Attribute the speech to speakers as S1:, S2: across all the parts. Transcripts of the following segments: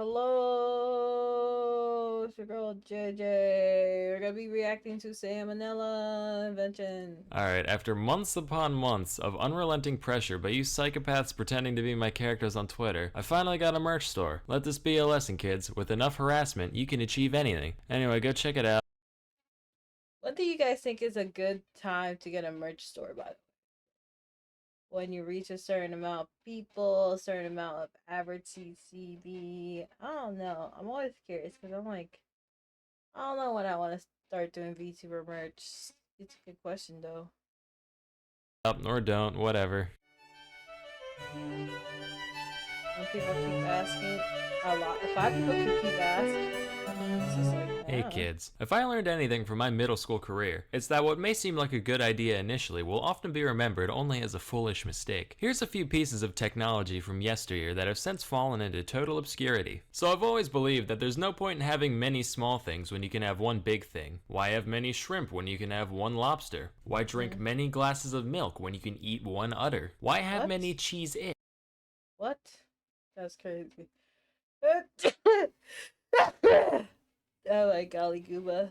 S1: Hello, it's your girl JJ. We're gonna be reacting to Salmonella Invention.
S2: Alright, after months upon months of unrelenting pressure by you psychopaths pretending to be my characters on Twitter, I finally got a merch store. Let this be a lesson, kids. With enough harassment, you can achieve anything. Anyway, go check it out.
S1: What do you guys think is a good time to get a merch store, by the way? When you reach a certain amount of people, a certain amount of average CCD. I don't know. I'm always curious because I'm like, I don't know when I want to start doing VTuber merch. It's a good question though.
S2: Up or don't, whatever.
S1: When people keep asking, a lot. If 5 people keep asking, it's just like,
S2: Hey
S1: yeah.
S2: kids, if I learned anything from my middle school career, it's that what may seem like a good idea initially will often be remembered only as a foolish mistake. Here's a few pieces of technology from yesteryear that have since fallen into total obscurity. So I've always believed that there's no point in having many small things when you can have one big thing. Why have many shrimp when you can have one lobster? Why drink many glasses of milk when you can eat one udder? Why have
S1: What?
S2: many cheese it?
S1: What? That's crazy. Oh my golly gooba.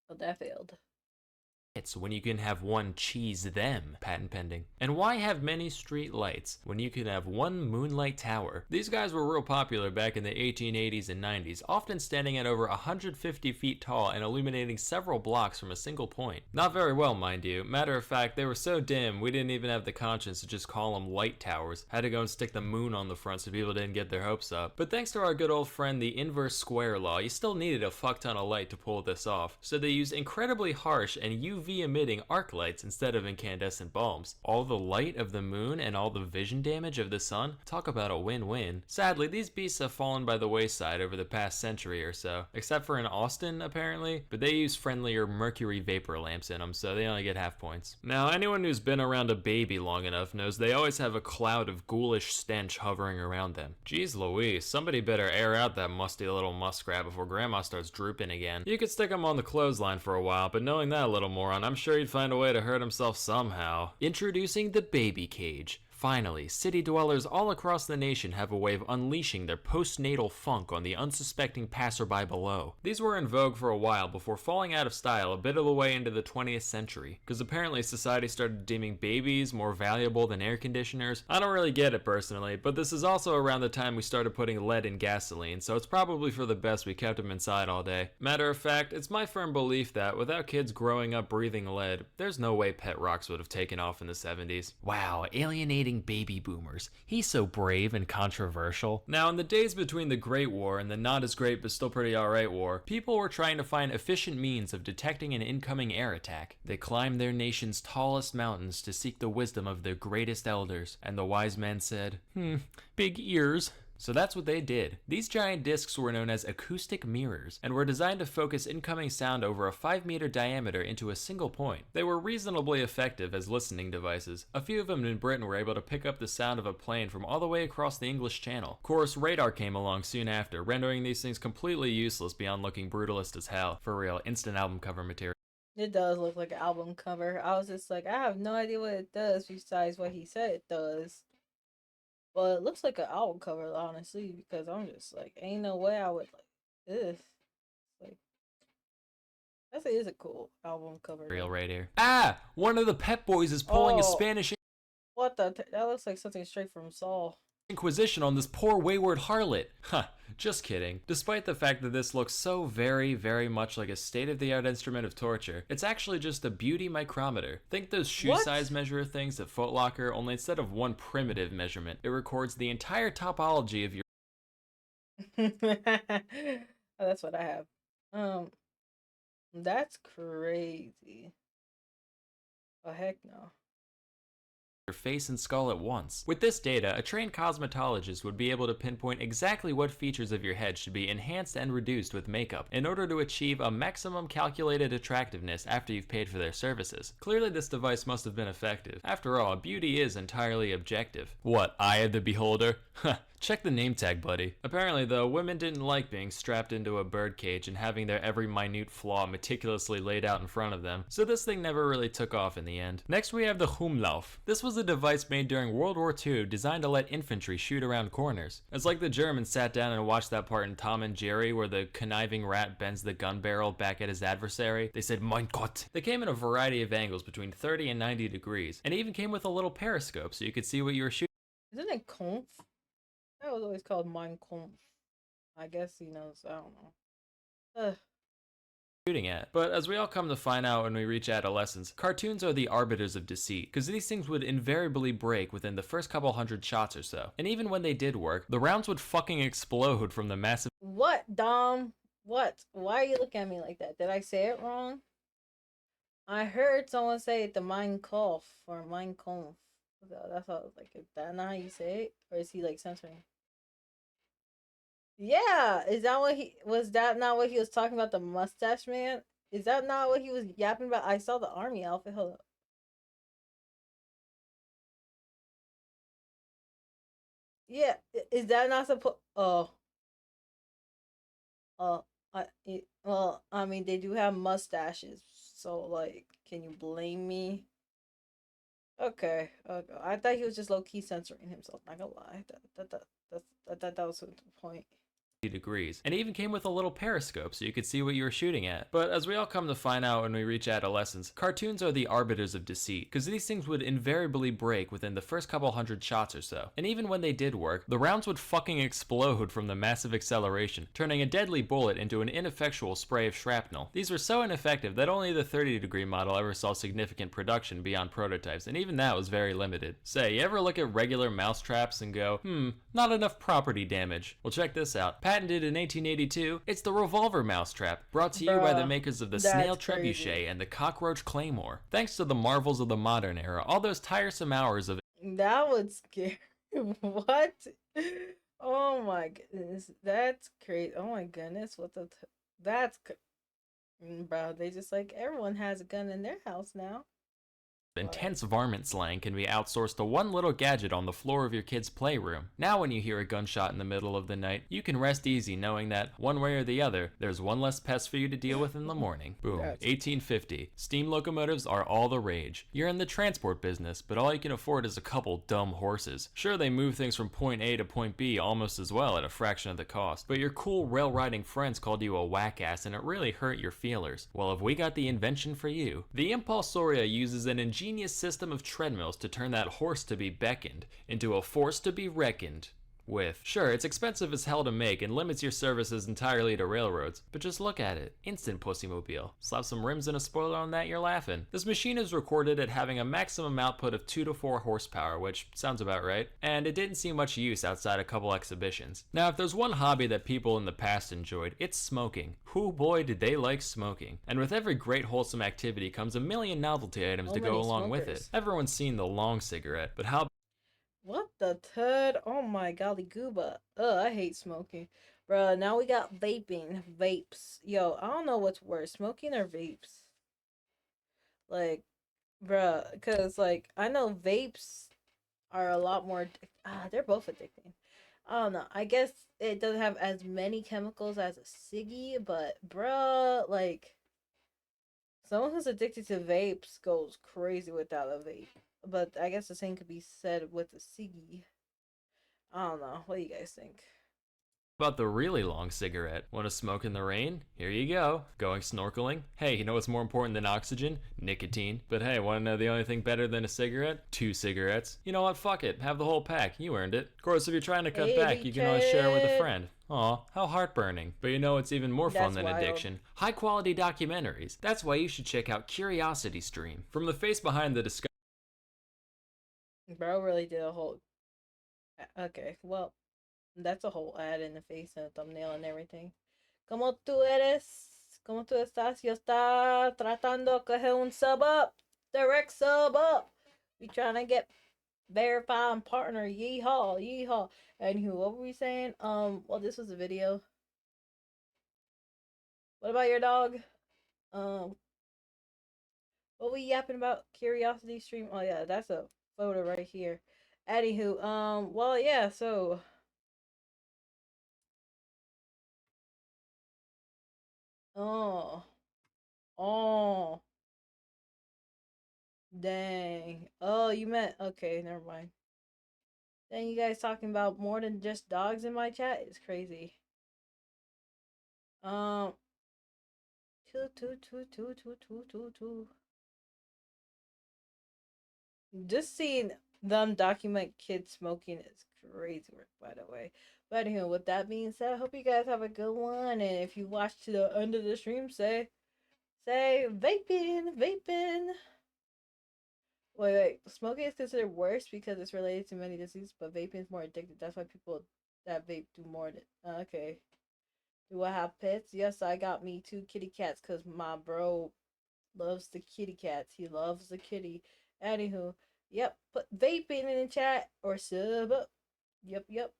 S1: Oh, that failed.
S2: It's when you can have one cheese them, patent pending. And why have many street lights when you can have one moonlight tower? These guys were real popular back in the 1880s and 90s, often standing at over 150 feet tall and illuminating several blocks from a single point. Not very well, mind you. Matter of fact, they were so dim we didn't even have the conscience to just call them light towers. Had to go and stick the moon on the front so people didn't get their hopes up. But thanks to our good old friend the inverse square law, you still needed a fuck ton of light to pull this off. So they used incredibly harsh and UV emitting arc lights instead of incandescent bulbs. All the light of the moon and all the vision damage of the sun, talk about a win-win. Sadly, these beasts have fallen by the wayside over the past century or so, except for in Austin apparently, but they use friendlier mercury vapor lamps in them, so they only get half points. Now, anyone who's been around a baby long enough knows they always have a cloud of ghoulish stench hovering around them. Jeez Louise, somebody better air out that musty little muskrat before grandma starts drooping again. You could stick him on the clothesline for a while, but knowing that little moron, I'm sure he'd find a way to hurt himself somehow. Introducing the baby cage. Finally, city dwellers all across the nation have a way of unleashing their postnatal funk on the unsuspecting passerby below. These were in vogue for a while before falling out of style a bit of the way into the 20th century, because apparently society started deeming babies more valuable than air conditioners. I don't really get it personally, but this is also around the time we started putting lead in gasoline, so it's probably for the best we kept them inside all day. Matter of fact, it's my firm belief that without kids growing up breathing lead, there's no way pet rocks would have taken off in the 70s. Wow, alienating baby boomers. He's so brave and controversial. Now, in the days between the Great War and the not as great but still pretty alright war, people were trying to find efficient means of detecting an incoming air attack. They climbed their nation's tallest mountains to seek the wisdom of their greatest elders, and the wise men said, big ears. So that's what they did. These giant discs were known as acoustic mirrors and were designed to focus incoming sound over a 5-meter diameter into a single point. They were reasonably effective as listening devices. A few of them in Britain were able to pick up the sound of a plane from all the way across the English Channel. Of course, radar came along soon after, rendering these things completely useless beyond looking brutalist as hell. For real, instant album cover material.
S1: It does look like an album cover. I was just like, I have no idea what it does besides what he said it does. Well, it looks like an album cover, honestly, because I'm just like, ain't no way I would like this. Like, that is a cool album cover.
S2: Real right here. Ah! One of the Pep Boys is pulling a Spanish
S1: What the? That looks like something straight from Saul.
S2: Inquisition on this poor wayward harlot. Huh, just kidding. Despite the fact that this looks so very, very much like a state-of-the-art instrument of torture, it's actually just a beauty micrometer. Think those shoe size measure things at Foot Locker, only instead of one primitive measurement, it records the entire topology of your
S1: Oh, that's what I have. That's crazy. Oh heck no.
S2: face and skull at once. With this data, a trained cosmetologist would be able to pinpoint exactly what features of your head should be enhanced and reduced with makeup in order to achieve a maximum calculated attractiveness after you've paid for their services. Clearly this device must have been effective. After all, beauty is entirely objective. What, eye of the beholder? Huh, Check the name tag, buddy. Apparently though, women didn't like being strapped into a birdcage and having their every minute flaw meticulously laid out in front of them, so this thing never really took off in the end. Next we have the Humlauf. This was a device made during World War II designed to let infantry shoot around corners. It's like the Germans sat down and watched that part in Tom and Jerry where the conniving rat bends the gun barrel back at his adversary. They said, "Mein Gott." They came in a variety of angles between 30 and 90 degrees, and even came with a little periscope so you could see what you were shooting.
S1: Isn't it Conf? That was always called Mein Conf. I guess he knows. I don't know. Ugh.
S2: Shooting at. But as we all come to find out when we reach adolescence, cartoons are the arbiters of deceit, because these things would invariably break within the first couple hundred shots or so. And even when they did work, the rounds would fucking explode from the massive—
S1: What, Dom? What? Why are you looking at me like that? Did I say it wrong? I heard someone say it the Mein Kampf or Mein Kampf. That's how I was like, is that not how you say it? Or is he like censoring? Yeah, is that what he was? That not what he was talking about? The mustache man? Is that not what he was yapping about? I saw the army outfit. Hold up. Yeah, is that not supposed? Oh, well, I mean, they do have mustaches, so like, can you blame me? Okay, okay. I thought he was just low key censoring himself. Not gonna lie, I thought that was the point.
S2: degrees, and even came with a little periscope so you could see what you were shooting at. But as we all come to find out when we reach adolescence, cartoons are the arbiters of deceit, because these things would invariably break within the first couple hundred shots or so. And even when they did work, the rounds would fucking explode from the massive acceleration, turning a deadly bullet into an ineffectual spray of shrapnel. These were so ineffective that only the 30-degree model ever saw significant production beyond prototypes, and even that was very limited. Say, you ever look at regular mouse traps and go, not enough property damage? Well, check this out. Patented in 1882, it's the revolver mousetrap, brought to you by the makers of the snail trebuchet and the cockroach claymore. Thanks to the marvels of the modern era, all those tiresome hours of—
S1: That would scare. What? Oh my goodness, that's crazy. Oh my goodness, what the? That's, bro. They just like everyone has a gun in their house now.
S2: intense varmint slang can be outsourced to one little gadget on the floor of your kid's playroom. Now when you hear a gunshot in the middle of the night, you can rest easy knowing that, one way or the other, there's one less pest for you to deal with in the morning. Boom. 1850. Steam locomotives are all the rage. You're in the transport business, but all you can afford is a couple dumb horses. Sure, they move things from point A to point B almost as well at a fraction of the cost, but your cool rail riding friends called you a whack ass and it really hurt your feelers. Well, have we got the invention for you? The Impulsoria uses an ingenious system of treadmills to turn that horse to be beckoned into a force to be reckoned with. Sure, it's expensive as hell to make and limits your services entirely to railroads, but just look at it. Instant Pussymobile. Slap some rims and a spoiler on that, you're laughing. This machine is recorded at having a maximum output of 2 to 4 horsepower, which sounds about right, and it didn't see much use outside a couple exhibitions. Now, if there's one hobby that people in the past enjoyed, it's smoking. Whoo boy did they like smoking. And with every great wholesome activity comes a million novelty items to go along with it. Everyone's seen the long cigarette, but how—
S1: What the tud? Oh my golly gooba. Ugh, I hate smoking. Bruh, now we got vaping. Vapes. Yo, I don't know what's worse, smoking or vapes. Like, bruh, because, like, I know vapes are a lot more. They're both addicting. I don't know. I guess it doesn't have as many chemicals as a ciggy, but, bruh, like, someone who's addicted to vapes goes crazy without a vape. But I guess the same could be said with the ciggy. I don't know. What do you guys think?
S2: about the really long cigarette? Want to smoke in the rain? Here you go. Going snorkeling? Hey, you know what's more important than oxygen? Nicotine. But hey, want to know the only thing better than a cigarette? 2 cigarettes. You know what? Fuck it. Have the whole pack. You earned it. Of course, if you're trying to cut back, you can always share with a friend. Aw, how heartburning. But you know it's even more fun than addiction? High quality documentaries. That's why you should check out KuriosityStream. From the face behind the discovery—
S1: Bro really did a whole. Okay, well, that's a whole ad in the face and a thumbnail and everything. ¿Cómo tú eres? ¿Cómo tú estás? Yo está tratando de coger un sub up. Direct sub up. We trying to get verified partner. Yeehaw, yeehaw. Anywho, what were we saying? Well, this was a video. What about your dog? Um, what we yapping about? Curiosity stream? Oh yeah, that's a photo right here. Anywho, well, yeah, so Oh. Oh. Dang. Oh, you meant okay, never mind. Dang, you guys talking about more than just dogs in my chat? It's crazy. Um two. Just seeing them document kids smoking is crazy work, by the way. But anyway, with that being said, I hope you guys have a good one. And if you watch to the end of the stream, say vaping. Wait. Smoking is considered worse because it's related to many diseases, but vaping is more addictive. That's why people that vape do more. Okay. Do I have pets? Yes, I got me two kitty cats because my bro loves the kitty cats. He loves the kitty. Anywho, yep. Put vaping in the chat or sub up. Yep.